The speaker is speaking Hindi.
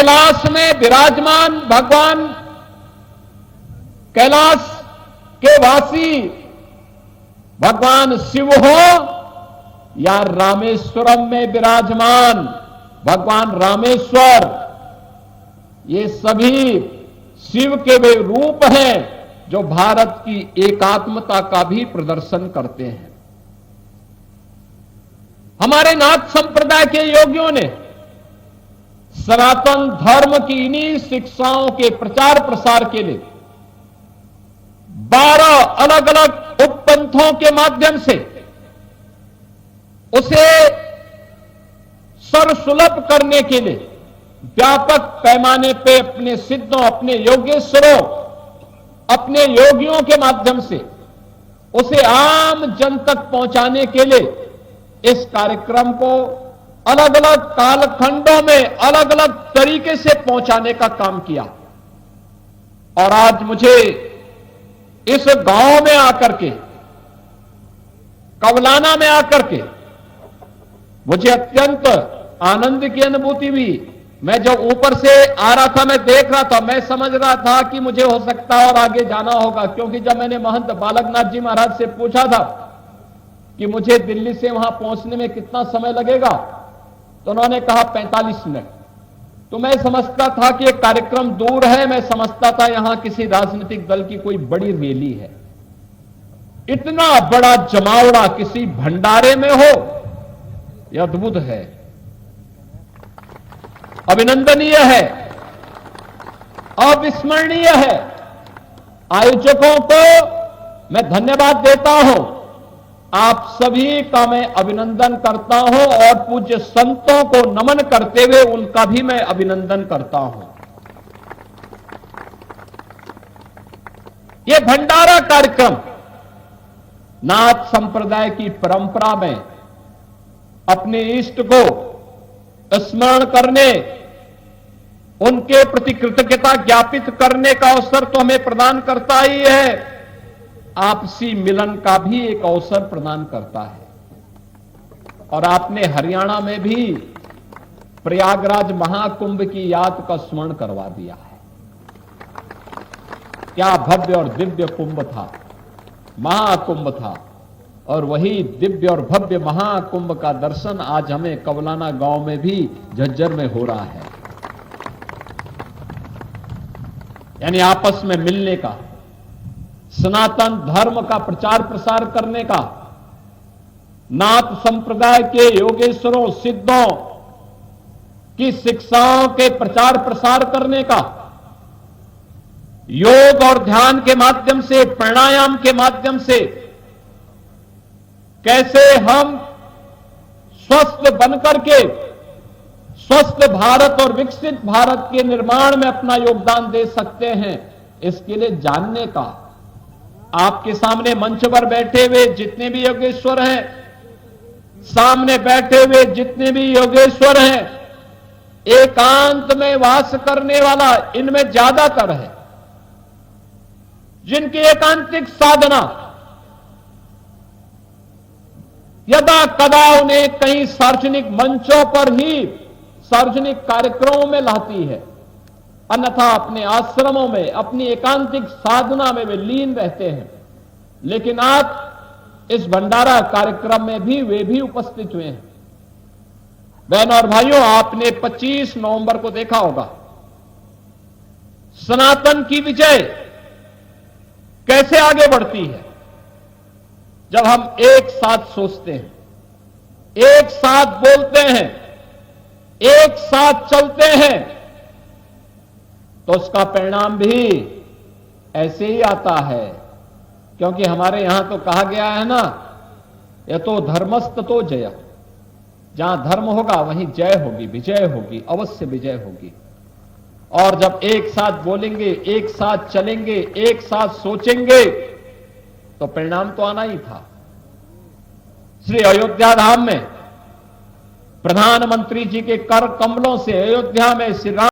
कैलाश में विराजमान भगवान कैलाश के वासी भगवान शिव हो या रामेश्वरम में विराजमान भगवान रामेश्वर, ये सभी शिव के वे रूप हैं जो भारत की एकात्मता का भी प्रदर्शन करते हैं। हमारे नाथ संप्रदाय के योगियों ने सनातन धर्म की इन्हीं शिक्षाओं के प्रचार प्रसार के लिए 12 अलग अलग उपपंथों के माध्यम से उसे सर्वसुलभ करने के लिए व्यापक पैमाने पे अपने सिद्धों, अपने योगेश्वरों, अपने योगियों के माध्यम से उसे आम जन तक पहुंचाने के लिए इस कार्यक्रम को अलग अलग कालखंडों में अलग अलग तरीके से पहुंचाने का काम किया। और आज मुझे इस गांव में आकर के, कवलाना में आकर के मुझे अत्यंत आनंद की अनुभूति हुई। मैं जब ऊपर से आ रहा था, मैं देख रहा था, मैं समझ रहा था कि मुझे हो सकता है और आगे जाना होगा, क्योंकि जब मैंने महंत बालकनाथ जी महाराज से पूछा था कि मुझे दिल्ली से वहां पहुंचने में कितना समय लगेगा, तो उन्होंने कहा 45 मिनट। तो मैं समझता था कि एक कार्यक्रम दूर है, मैं समझता था यहां किसी राजनीतिक दल की कोई बड़ी रैली है। इतना बड़ा जमावड़ा किसी भंडारे में हो, यह अद्भुत है, अभिनंदनीय है, अविस्मरणीय है। आयोजकों को मैं धन्यवाद देता हूं, आप सभी का मैं अभिनंदन करता हूं और पूज्य संतों को नमन करते हुए उनका भी मैं अभिनंदन करता हूं। यह भंडारा कार्यक्रम नाथ संप्रदाय की परंपरा में अपने इष्ट को स्मरण करने, उनके प्रति कृतज्ञता ज्ञापित करने का अवसर तो हमें प्रदान करता ही है, आपसी मिलन का भी एक अवसर प्रदान करता है। और आपने हरियाणा में भी प्रयागराज महाकुंभ की याद का स्मरण करवा दिया है। क्या भव्य और दिव्य कुंभ था, महाकुंभ था, और वही दिव्य और भव्य महाकुंभ का दर्शन आज हमें कवलाना गांव में भी झज्जर में हो रहा है। यानी आपस में मिलने का, सनातन धर्म का प्रचार प्रसार करने का, नाथ संप्रदाय के योगेश्वरों सिद्धों की शिक्षाओं के प्रचार प्रसार करने का, योग और ध्यान के माध्यम से, प्राणायाम के माध्यम से कैसे हम स्वस्थ बनकर के स्वस्थ भारत और विकसित भारत के निर्माण में अपना योगदान दे सकते हैं, इसके लिए जानने का। आपके सामने मंच पर बैठे हुए जितने भी योगेश्वर हैं, सामने बैठे हुए जितने भी योगेश्वर हैं, एकांत में वास करने वाला इनमें ज्यादातर है, जिनकी एकांतिक साधना यदा कदा उन्हें कहीं सार्वजनिक मंचों पर ही, सार्वजनिक कार्यक्रमों में लाती है, अन्यथा अपने आश्रमों में अपनी एकांतिक साधना में वे लीन रहते हैं। लेकिन आज इस भंडारा कार्यक्रम में भी वे भी उपस्थित हुए हैं। बहनों और भाइयों, आपने 25 नवंबर को देखा होगा सनातन की विजय कैसे आगे बढ़ती है। जब हम एक साथ सोचते हैं, एक साथ बोलते हैं, एक साथ चलते हैं, तो उसका परिणाम भी ऐसे ही आता है। क्योंकि हमारे यहां तो कहा गया है ना, यह तो धर्मस्त तो जय, जहां धर्म होगा वहीं जय होगी, विजय होगी, अवश्य विजय होगी। और जब एक साथ बोलेंगे, एक साथ चलेंगे, एक साथ सोचेंगे, तो परिणाम तो आना ही था। श्री अयोध्या धाम में प्रधानमंत्री जी के कर कमलों से अयोध्या में श्री राम